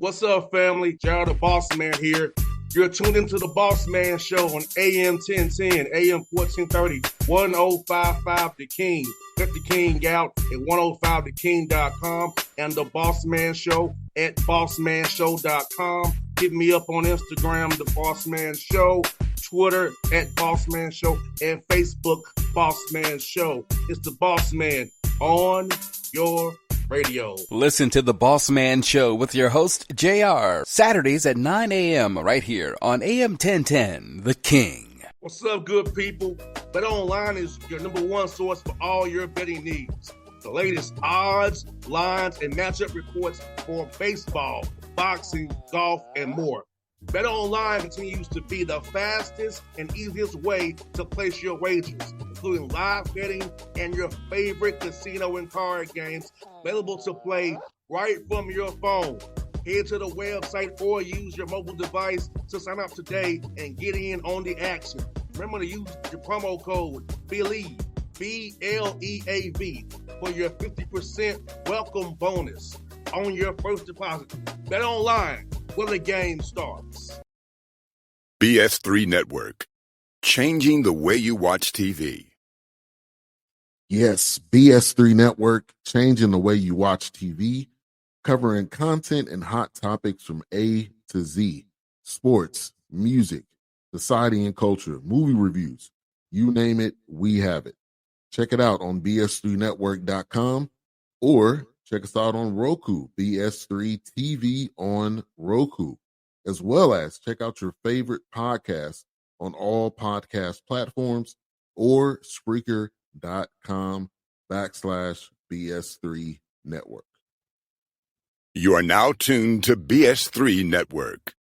What's up, family? Gerald the Bossman here. You're tuned into the Bossman Show on AM 1010, AM 1430, 1055 The King. Let the King out at 105theking.com and the Bossman Show at bossmanshow.com. Hit me up on Instagram, The Bossman Show, Twitter at Bossman Show, and Facebook, Bossman Show. It's the Bossman on your radio. Listen to the Bossman Show with your host, JR, Saturdays at 9 a.m. right here on AM 1010, The King. What's up, good people? Bet Online is your number one source for all your betting needs. The latest odds, lines, and matchup reports for baseball, boxing, golf, and more. Bet Online continues to be the fastest and easiest way to place your wagers, including live betting and your favorite casino and card games available to play right from your phone. Head to the website or use your mobile device to sign up today and get in on the action. Remember to use your promo code BELIEVE, B-L-E-A-V, for your 50% welcome bonus on your first deposit. Bet Online, where the game starts. BS3 Network, changing the way you watch TV. Yes, BS3 Network, changing the way you watch TV, covering content and hot topics from A to Z, sports, music, society and culture, movie reviews, you name it, we have it. Check it out on bs3network.com or check us out on Roku, BS3 TV on Roku, as well as check out your favorite podcast on all podcast platforms or Spreaker.com/BS3 Network. You are now tuned to BS3 Network.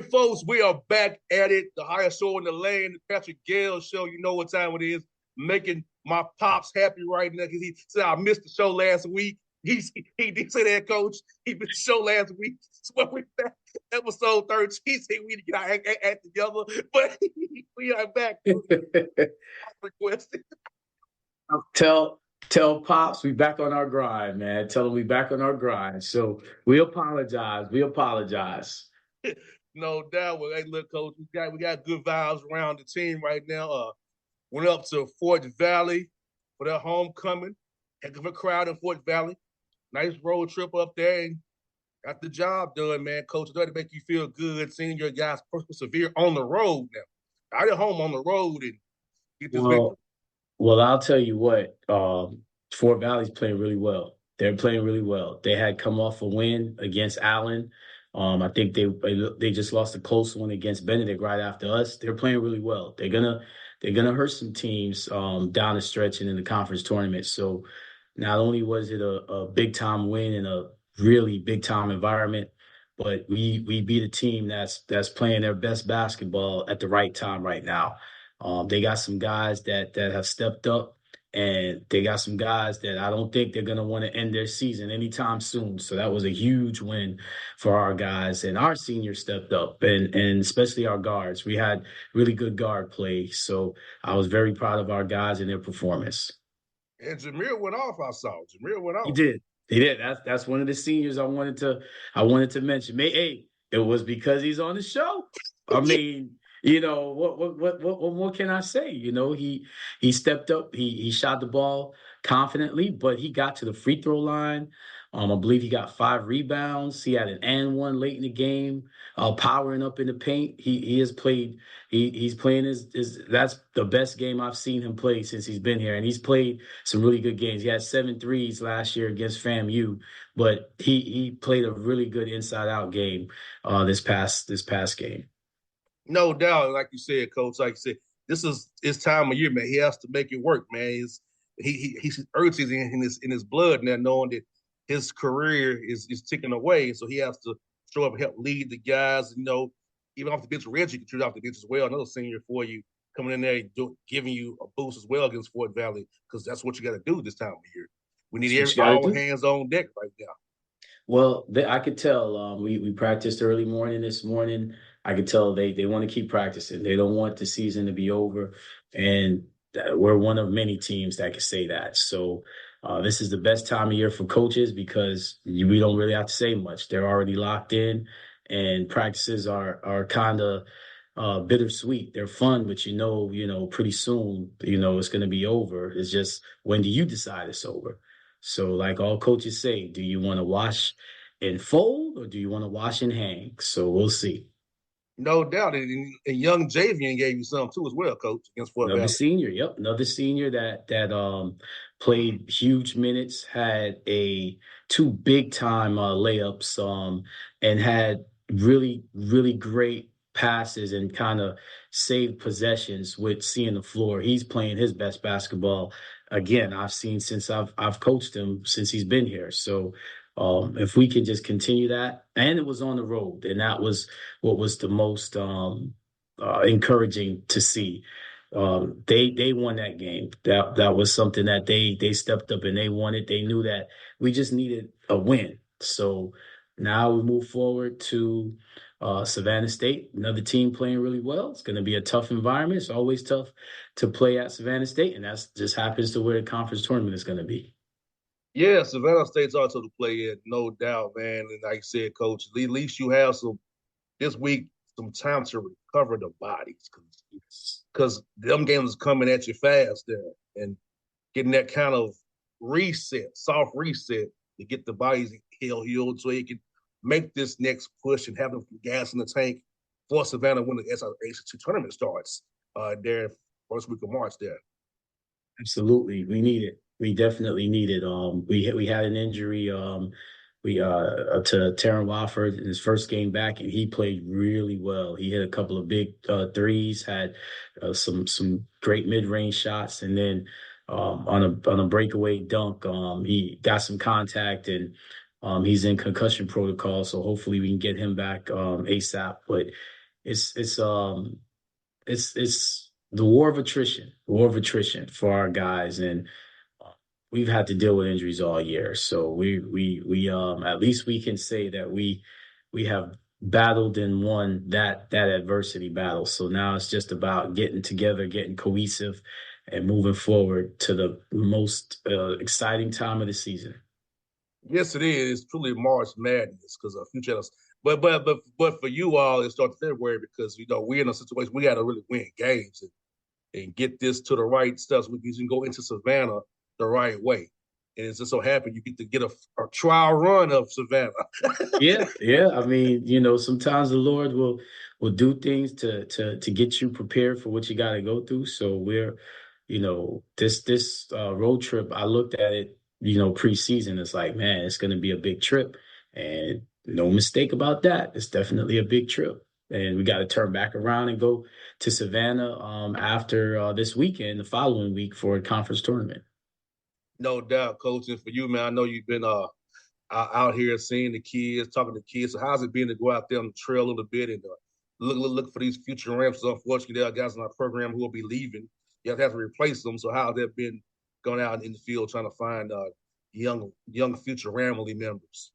Folks, we are back at it. The highest show in the land, the Patrick Gayle Show. You know what time it is. Making my pops happy right now because he said I missed the show last week. He did say that, Coach. He missed the show last week. So we're back. Episode 13. He said we need to get our act together, but we are back. Requested. Tell Pops we back on our grind, man. Tell him we back on our grind. So we apologize. No doubt. Well, hey, look, Coach, we got good vibes around the team right now. Went up to Fort Valley for their homecoming. Heck of a crowd in Fort Valley. Nice road trip up there and got the job done, man. Coach, it doesn't make you feel good seeing your guys persevere on the road now. Out at home on the road and get this victory. Well, I'll tell you what. Fort Valley's playing really well. They're playing really well. They had come off a win against Allen. I think they just lost a close one against Benedict right after us. They're playing really well. They're gonna hurt some teams down the stretch and in the conference tournament. So not only was it a big time win in a really big time environment, but we beat a team that's playing their best basketball at the right time right now. They got some guys that have stepped up. And they got some guys that I don't think they're going to want to end their season anytime soon. So that was a huge win for our guys. And our seniors stepped up, and especially our guards. We had really good guard play. So I was very proud of our guys and their performance. And Jameer went off, I saw. Jameer went off. He did. That's one of the seniors I wanted to mention. Hey, it was because he's on the show. I mean... You know, what more can I say? You know, he stepped up, he shot the ball confidently, but he got to the free throw line. I believe he got 5 rebounds. He had an and one late in the game, powering up in the paint. He has played. He's playing his. That's the best game I've seen him play since he's been here, and he's played some really good games. He had 7 threes last year against FAMU, but he played a really good inside out game this past game. No doubt, like you said, Coach. Like you said, this is his time of year, man. He has to make it work, man. He's urges in his blood now, knowing that his career is ticking away. So he has to show up and help lead the guys. Even off the bench, Reggie can off the bench as well. Another senior for you coming in there, giving you a boost as well against Fort Valley, because that's what you got to do this time of year. We need all hands on deck right now. Well, I could tell. We practiced early morning this morning. I could tell they want to keep practicing. They don't want the season to be over, and we're one of many teams that can say that. So this is the best time of year for coaches because we don't really have to say much. They're already locked in, and practices are kind of bittersweet. They're fun, but pretty soon, it's going to be over. It's just when do you decide it's over? So, like all coaches say, do you want to wash and fold or do you want to wash and hang? So we'll see. No doubt. And young Javian gave you some too as well, Coach, against Fort Another Valley. senior, yep, another senior that played huge minutes, had two big time layups, and had really great passes and kind of saved possessions with seeing the floor. He's playing his best basketball again. I've seen since I've coached him since he's been here. So if we can just continue that, and it was on the road, and that was what was the most encouraging to see. They won that game. That was something that they stepped up and they won it. They knew that we just needed a win. So now we move forward to Savannah State, another team playing really well. It's going to be a tough environment. It's always tough to play at Savannah State, and that just happens to where the conference tournament is going to be. Yeah, Savannah State's also to play in, no doubt, man. And like I said, Coach, at least you have this week some time to recover the bodies because them games coming at you fast there, and getting that kind of soft reset to get the bodies healed so you can make this next push and have them gas in the tank for Savannah when the SIAC tournament starts there first week of March there. Absolutely. We need it. We definitely need it. We had an injury to Terran Wofford in his first game back, and he played really well. He hit a couple of big threes, had some great mid-range shots, and then on a breakaway dunk, he got some contact, and he's in concussion protocol. So hopefully we can get him back ASAP. But it's the war of attrition for our guys, and we've had to deal with injuries all year. So we at least we can say that we have battled and won that adversity battle. So now it's just about getting together, getting cohesive, and moving forward to the most exciting time of the season. Yes, it is. It's truly March Madness because of future. But for you all, it starts February because we're in a situation we got to really win games and get this to the right stuff so we can go into Savannah the right way. And it's just so happy you get to get a trial run of Savannah. Yeah. I mean, sometimes the Lord will do things to get you prepared for what you got to go through. So we're, this road trip, I looked at it, preseason. It's like, man, it's going to be a big trip, and no mistake about that. It's definitely a big trip, and we got to turn back around and go to Savannah after this weekend, the following week for a conference tournament. No doubt, Coach. And for you, man, I know you've been out here seeing the kids, talking to kids. So how's it been to go out there on the trail a little bit and look for these future ramps? Unfortunately, there are guys in our program who will be leaving. You have to replace them. So how's that been going out in the field trying to find young future Ramley members?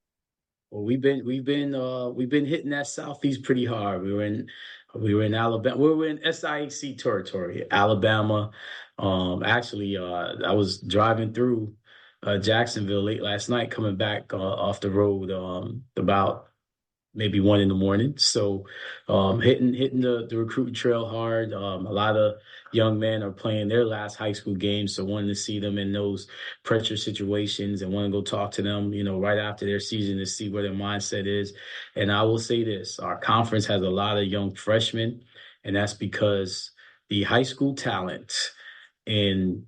Well, we've been hitting that southeast pretty hard. We were in Alabama. We were in SIAC territory, Alabama. Actually, I was driving through Jacksonville late last night, coming back off the road about maybe 1 a.m. So hitting the recruiting trail hard. A lot of young men are playing their last high school games, so wanting to see them in those pressure situations and want to go talk to them, right after their season to see where their mindset is. And I will say this, our conference has a lot of young freshmen, and that's because the high school talent in,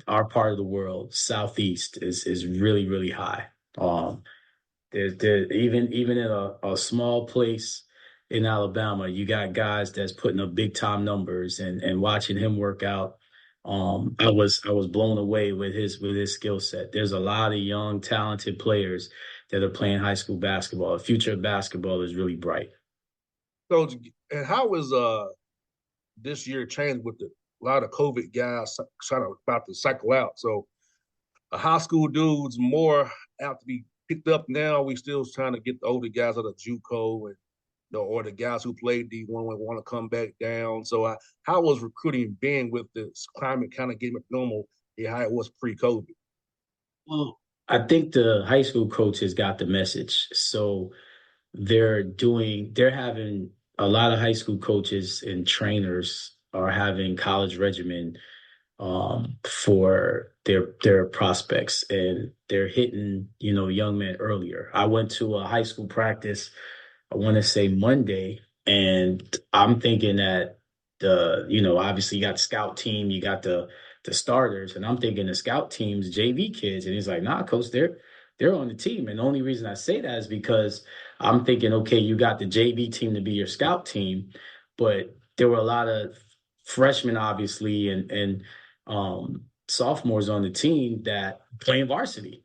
our part of the world, Southeast, is really, really high. There even in a small place in Alabama. You got guys that's putting up big time numbers, and watching him work out. I was blown away with his skill set. There's a lot of young, talented players that are playing high school basketball. The future of basketball is really bright. Coach, and how is this year changed with a lot of COVID guys trying to about to cycle out? So high school dudes more have to be picked up now. We still trying to get the older guys out of JUCO and or the guys who played D1 want to come back down. So how was recruiting been with this climate kind of getting normal how it was pre-COVID? Well, I think the high school coaches got the message. So they're having a lot of high school coaches and trainers are having college regimen for their prospects, and they're hitting, young men earlier. I went to a high school practice, I want to say Monday, and I'm thinking that obviously you got the scout team, you got the starters, and I'm thinking the scout team's JV kids, and he's like, nah, coach, they're on the team. And the only reason I say that is because I'm thinking, okay, you got the JV team to be your scout team, but there were a lot of freshmen, obviously, and sophomores on the team that playing varsity.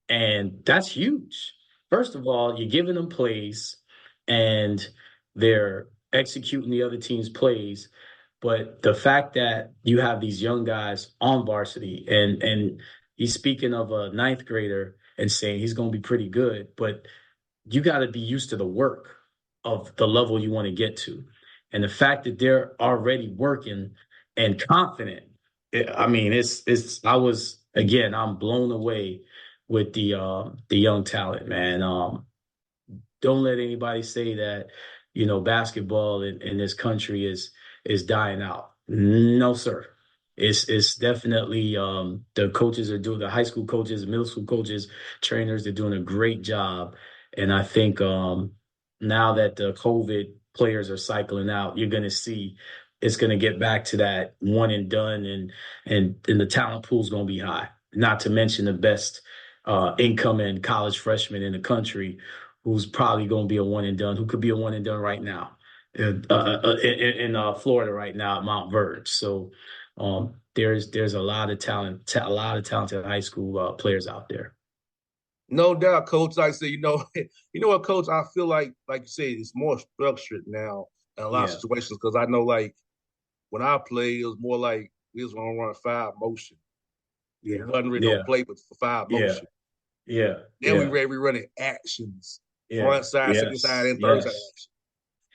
And that's huge. First of all, you're giving them plays and they're executing the other team's plays. But the fact that you have these young guys on varsity, and he's speaking of a ninth grader and saying he's going to be pretty good, but you got to be used to the work of the level you want to get to. And the fact that they're already working and confident, I'm blown away with the young talent, man. Don't let anybody say that, basketball in this country is dying out. No, sir. It's definitely the coaches are doing, the high school coaches, middle school coaches, trainers, they're doing a great job. And I think now that the COVID players are cycling out, you're going to see it's going to get back to that one and done, and the talent pool is going to be high. Not to mention the best incoming college freshman in the country, who's probably going to be a one and done, who could be a one and done right now in Florida right now at Mount Verge. So there's a lot of talent, a lot of talented high school players out there. No doubt, Coach. Like I said, you know what, Coach? I feel like you said, it's more structured now in a lot of Yeah. situations because I know, like when I played, it was more like we was gonna run five motion. It wasn't really no Yeah. play, but for five Yeah. motion. Yeah. Then Yeah. we running actions, Yeah. front side, second side, Yes. and third side Yes.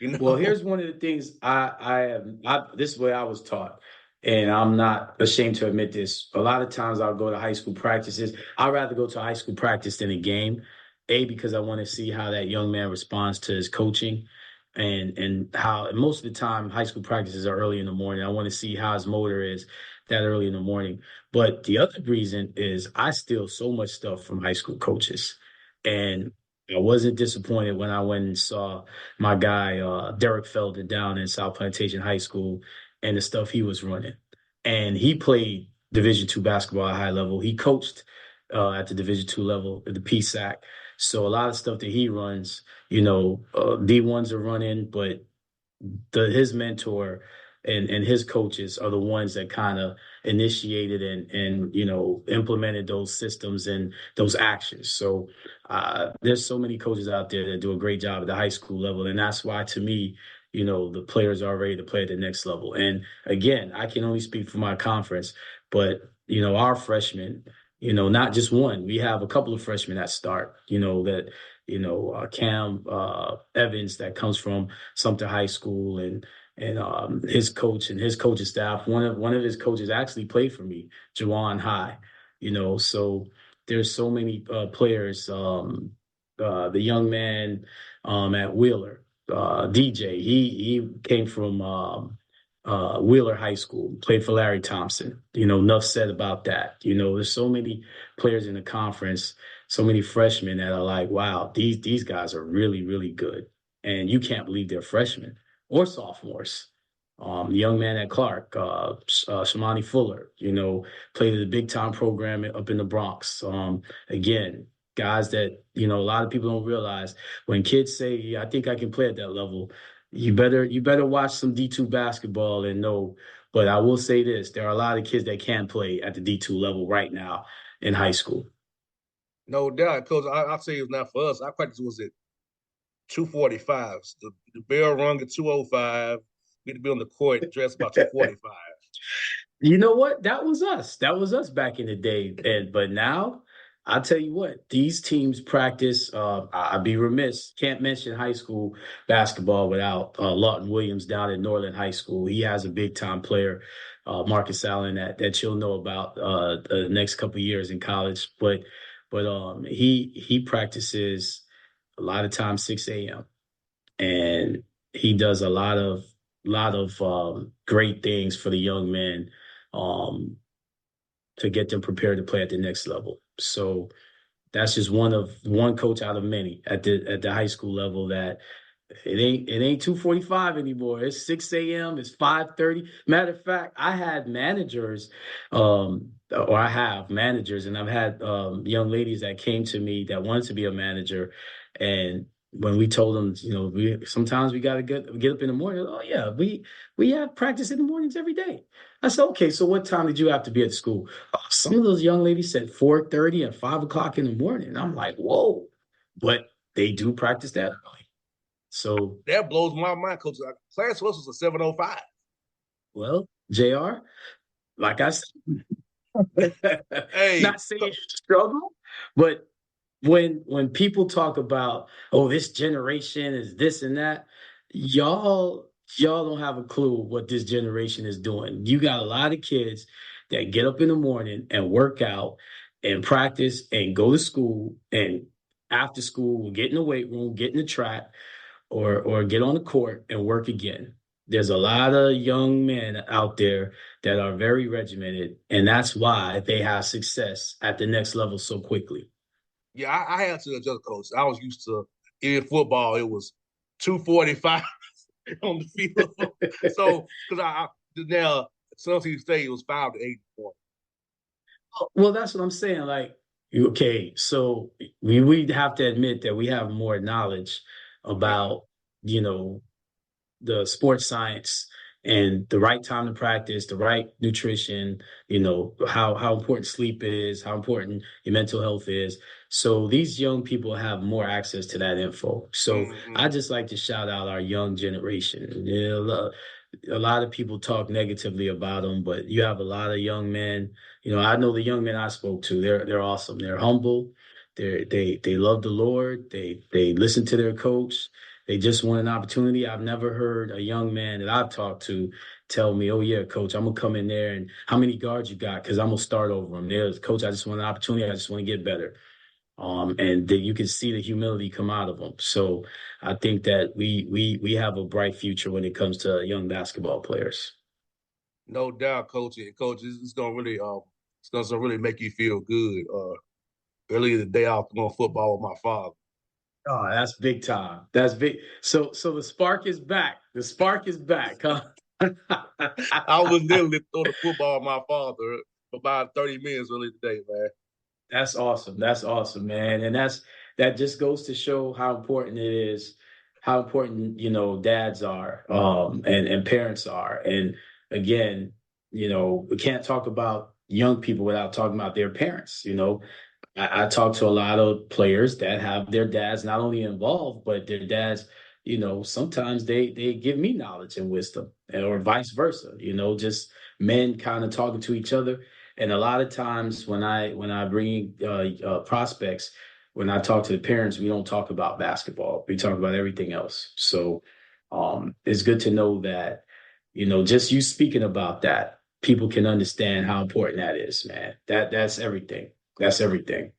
action. Well, here's one of the things this is the way I was taught, and I'm not ashamed to admit this. A lot of times I'll go to high school practices. I'd rather go to a high school practice than a game. Because I want to see how that young man responds to his coaching, and how, and most of the time high school practices are early in the morning. I want to see how his motor is that early in the morning. But the other reason is I steal so much stuff from high school coaches, and I wasn't disappointed when I went and saw my guy Derek Felder down in South Plantation High School and the stuff he was running. And he played Division II basketball at high level. He coached at the Division II level at the PSAC. So a lot of stuff that he runs, D1s are running, but his mentor and his coaches are the ones that kind of initiated and implemented those systems and those actions. So there's so many coaches out there that do a great job at the high school level, and that's why, to me, the players are ready to play at the next level. And again, I can only speak for my conference, but our freshmen, not just one, we have a couple of freshmen that start, Cam Evans, that comes from Sumter High School, and his coach and his coaching staff. One of his coaches actually played for me, Jawan High. So there's so many players. The young man at Wheeler, DJ, he came from Wheeler High School, played for Larry Thompson. Enough said about that. There's so many players in the conference, so many freshmen that are like, wow, these guys are really, really good. And you can't believe they're freshmen or sophomores. The young man at Clark, Shamani Fuller, played in the big time program up in the Bronx. Again, guys that, a lot of people don't realize. When kids say, yeah, I think I can play at that level, you better watch some D2 basketball and know. But I will say this, there are a lot of kids that can play at the D2 level right now in high school. No doubt, Coach. I'll tell you, it's not for us. Our practice was at 2:45. The bell rung at 2:05. We had to be on the court dressed about 2:45. You know what? That was us. That was us back in the day. But now, I'll tell you what, these teams practice. I'd be remiss, can't mention high school basketball without Lawton Williams down at Norland High School. He has a big time player, Marcus Allen, that you'll know about the next couple of years in college. But he practices a lot of times 6 a.m. and he does a lot of great things for the young men um, to get them prepared to play at the next level. So that's just one coach out of many at the high school level that it ain't 2:45 anymore. It's 6 a.m. It's 5:30. Matter of fact, I had managers, or I have managers, and I've had young ladies that came to me that wanted to be a manager, and when we told them, sometimes we got to get up in the morning. Oh yeah, we have practice in the mornings every day. I said, okay, so what time did you have to be at school? Oh, some of those young ladies said 4:30 and 5 o'clock in the morning. And I'm like, whoa, but they do practice that early. So that blows my mind, Coach. Class for us was a 7:05. well, JR, like I said, Hey, not saying it's a struggle, but when people talk about, oh, this generation is this and that, y'all don't have a clue what this generation is doing. You got a lot of kids that get up in the morning and work out and practice and go to school, and after school will get in the weight room, get in the track, or get on the court and work again. There's a lot of young men out there that are very regimented, and that's why they have success at the next level so quickly. yeah, I had to adjust, Coach. I was used to in football. It was 2:45 on the field. So because I now Sunset State was 5 to 8 in the morning. Well, that's what I'm saying. Like, okay, so we have to admit that we have more knowledge Yeah. about, you know, the sports science and the right time to practice, the right nutrition, how important sleep is, how important your mental health is. So these young people have more access to that info. So I Mm-hmm. just like to shout out our young generation. Yeah, a lot of people talk negatively about them, but you have a lot of young men. I know the young men I spoke to. They're awesome. They're humble. They love the Lord. They listen to their coach. They just want an opportunity. I've never heard a young man that I've talked to tell me, "Oh yeah, coach, I'm gonna come in there and how many guards you got? Because I'm gonna start over them." There's, coach, I just want an opportunity. I just want to get better. And you can see the humility come out of them. So I think that we have a bright future when it comes to young basketball players. No doubt, Coach. And Coach, it's gonna really it's gonna really make you feel good. Earlier today, I was on football with my father. Oh, that's big time. That's big. So the spark is back. The spark is back, huh? I was literally throwing the football with my father for about 30 minutes earlier today, man. That's awesome. That's awesome, man. And that just goes to show how important it is, how important, dads are, and parents are. And again, we can't talk about young people without talking about their parents. I talk to a lot of players that have their dads not only involved, but their dads, sometimes they give me knowledge and wisdom, or vice versa, just men kind of talking to each other. And a lot of times when I bring prospects, when I talk to the parents, we don't talk about basketball. We talk about everything else. So it's good to know that, just you speaking about that, people can understand how important that is, man. That's everything. That's everything.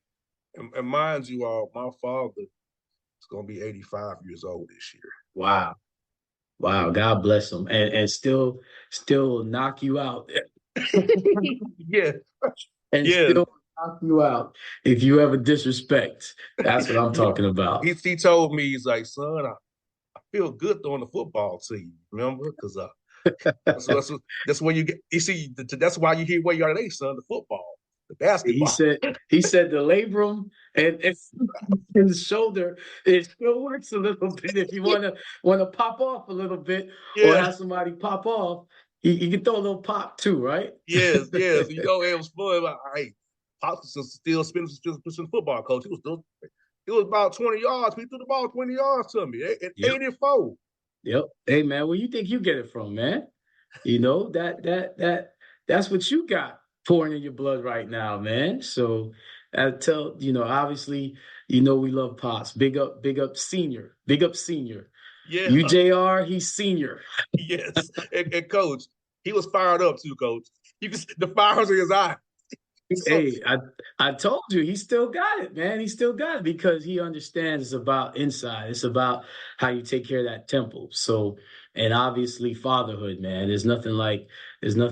And mind you, my father is gonna be 85 years old this year. Wow. Wow. God bless them. And still knock you out. Yeah, And yeah. still knock you out if you ever disrespect. That's what I'm talking about. He told me, he's like, son, I feel good throwing the football to you. Remember? Because that's where you get. You see, that's why you hear where you are today, son. The football. the He basketball. said the labrum and the shoulder, it still works a little bit if you wanna pop off a little bit or Yeah. have somebody pop off. You can throw a little pop too, right? Yes, yes. It was fun. Like, hey, Pops was still spinning football coach. It was about 20 yards. He threw the ball 20 yards to me at Yep. 84. Yep. Hey man, where you think you get it from, man? You know, that's what you got pouring in your blood right now, man. So I tell, obviously, we love Pops. Big up senior. Big up senior. Yeah, UJR, he's senior. yes. And coach, he was fired up too, coach. You can see the fires in his eye. So Hey, I told you he still got it, man. He still got it because he understands it's about inside. It's about how you take care of that temple. So, and obviously fatherhood, man. There's nothing like throwing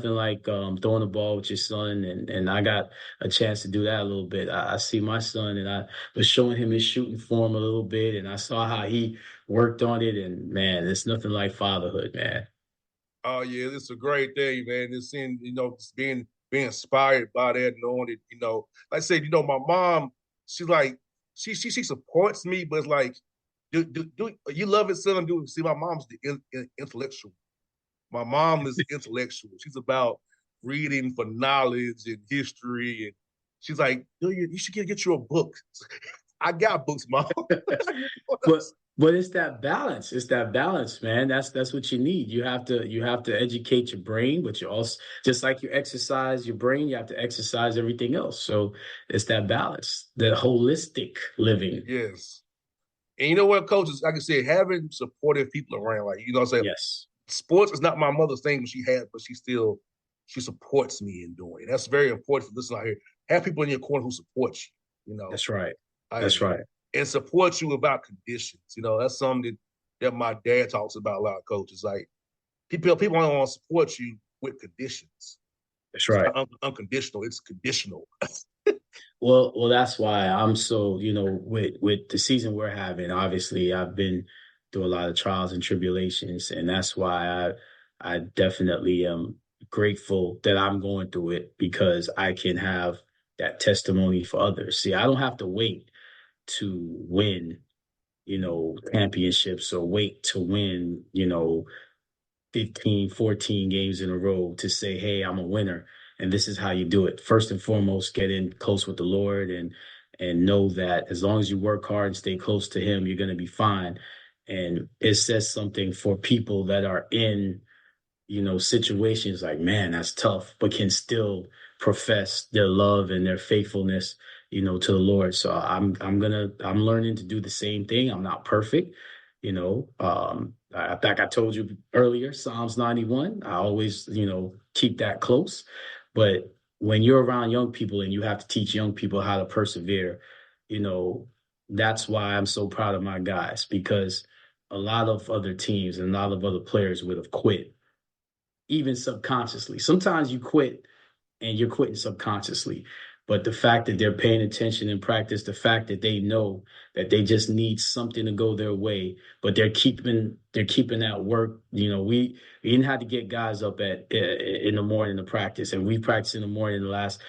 the ball with your son, and I got a chance to do that a little bit. I see my son, and I was showing him his shooting form a little bit, and I saw how he worked on it, and man, it's nothing like fatherhood, man. oh yeah, it's a great thing, man. Just seeing, just being inspired by that, knowing it, like I said, my mom, she's like, she supports me, but it's like, do you love it, son? Do see my mom's the intellectual. My mom is intellectual. She's about reading for knowledge and history, and she's like, you should get you a book. I got books, mom. But but it's that balance. It's that balance, man. That's what you need. You have to educate your brain, but you also just like you exercise your brain, you have to exercise everything else. So it's that balance, that holistic living. Yes. And you know what, coaches, like I said, having supportive people around, like, what I'm saying, Yes, sports is not my mother's thing, but she supports me in doing it. That's very important for this out here. Have people in your corner who support you. that's right. I That's right. and support you without conditions. That's something that my dad talks about a lot of coaches. Like people don't want to support you with conditions. That's It's right. not unconditional, it's conditional. Well, that's why I'm so, with the season we're having, obviously I've been through a lot of trials and tribulations, and that's why I definitely am grateful that I'm going through it because I can have that testimony for others. See, I don't have to wait to win, championships or wait to win, 15, 14 games in a row to say, hey, I'm a winner. And this is how you do it. First and foremost, get in close with the Lord and know that as long as you work hard and stay close to him, you're going to be fine. And it says something for people that are in, situations like, man, that's tough, but can still profess their love and their faithfulness, to the Lord. So I'm learning to do the same thing. I'm not perfect, like I told you earlier, Psalms 91. I always, keep that close. But when you're around young people and you have to teach young people how to persevere, you know, that's why I'm so proud of my guys because a lot of other teams and a lot of other players would have quit, even subconsciously. Sometimes you quit and you're quitting subconsciously. But the fact that they're paying attention in practice, the fact that they know that they just need something to go their way, but they're keeping that work. We didn't have to get guys up at in the morning to practice, and we practiced in the morning the last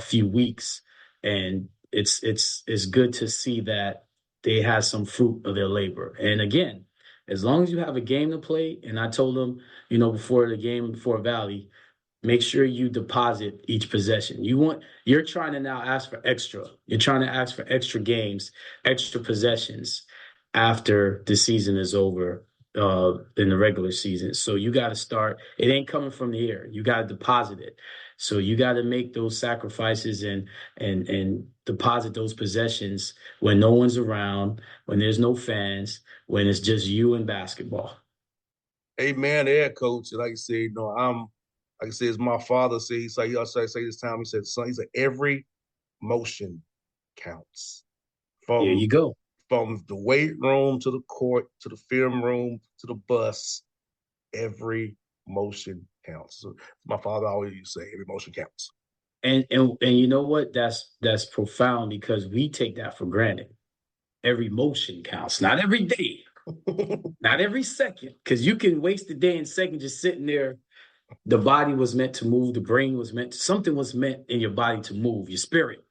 few weeks, and it's good to see that they had some fruit of their labor. And again, as long as you have a game to play, and I told them, before the game before Valley, make sure you deposit each possession. You're trying to now ask for extra. You're trying to ask for extra games, extra possessions after the season is over in the regular season. So you got to start. It ain't coming from the air. You got to deposit it. So you got to make those sacrifices and deposit those possessions when no one's around, when there's no fans, when it's just you and basketball. Amen, there, coach. And like I said, like I said, as my father said, he also say this time, he said, son, he said, every motion counts. There From you go. from the weight room to the court to the film room to the bus, every motion counts. So my father always used to say, every motion counts. And you know what? That's profound because we take that for granted. Every motion counts, not every day, not every second, because you can waste a day and second just sitting there, The body was meant to move. The brain was something was meant in your body to move, your spirit.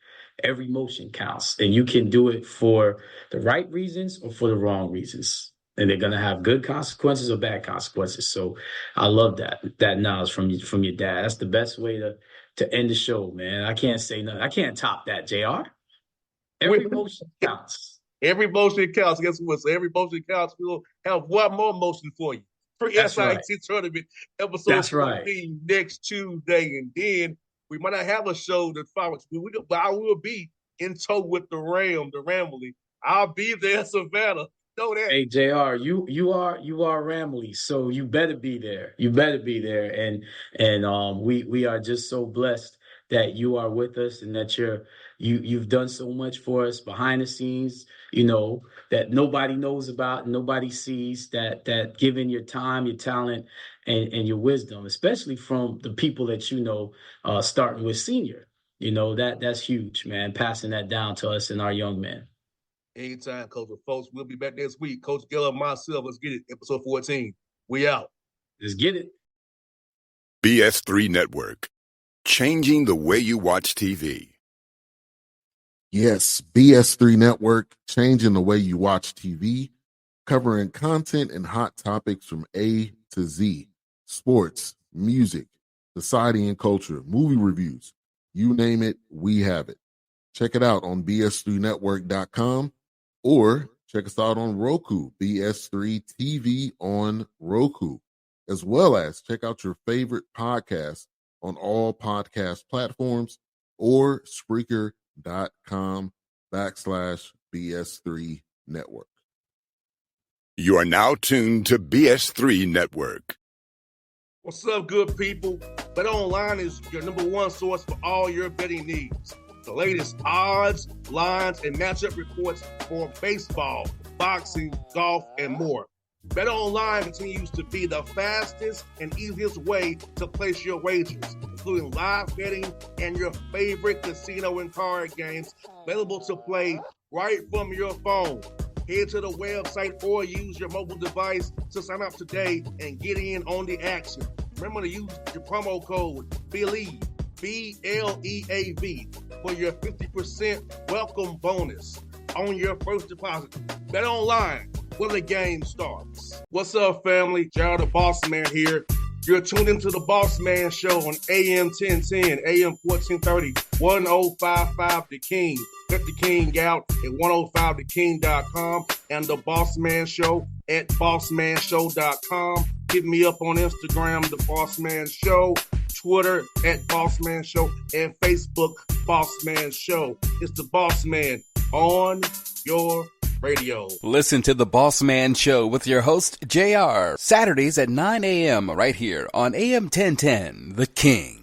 Every motion counts. And you can do it for the right reasons or for the wrong reasons. And they're going to have good consequences or bad consequences. So I love that knowledge from your dad. That's the best way to end the show, man. I can't say nothing. I can't top that, JR. Every motion counts. Every motion counts. Guess what? So every motion counts. We'll have one more motion for you. That's SIT right. tournament, episode That's 14 right. next Tuesday. And then we might not have a show that follows. But I will be in tow with the Ramley. I'll be there, Savannah. Know that. Hey JR, you are Ramley, so you better be there. You better be there. And we are just so blessed that you are with us and that you've done so much for us behind the scenes, that nobody knows about, nobody sees, that given your time, your talent, and your wisdom, especially from the people that starting with senior. That's huge, man. Passing that down to us and our young men. Anytime, Coach. Well, folks, we'll be back next week. Coach Gayle and myself, let's get it. Episode 14. We out. Let's get it. BS3 Network. Changing the way you watch TV. Yes, BS3 Network, changing the way you watch TV, covering content and hot topics from A to Z. Sports, music, society and culture, movie reviews. You name it, we have it. Check it out on bs3network.com or check us out on Roku, BS3 TV on Roku, as well as check out your favorite podcast on all podcast platforms or Spreaker.com/BS3 Network. You are now tuned to BS3 Network. What's up, good people? BetOnline is your number one source for all your betting needs. The latest odds, lines, and matchup reports for baseball, boxing, golf, and more. BetOnline continues to be the fastest and easiest way to place your wagers, including live betting and your favorite casino and card games available to play right from your phone. Head to the website or use your mobile device to sign up today and get in on the action. Remember to use your promo code BELIEVE, BLEAV, for your 50% welcome bonus on your first deposit. Bet online where the game starts. What's up, family? Gerald the Bossman here. You're tuned into the Bossman Show on AM 1010, AM 1430, 1055 The King. Let the King out at 105theking.com and the Bossman Show at bossmanshow.com. Hit me up on Instagram, the Bossman Show, Twitter at Bossman Show, and Facebook, Bossman Show. It's the Bossman on your radio. Listen to The Bossman Show with your host, JR, Saturdays at 9 a.m. right here on AM 1010, The King.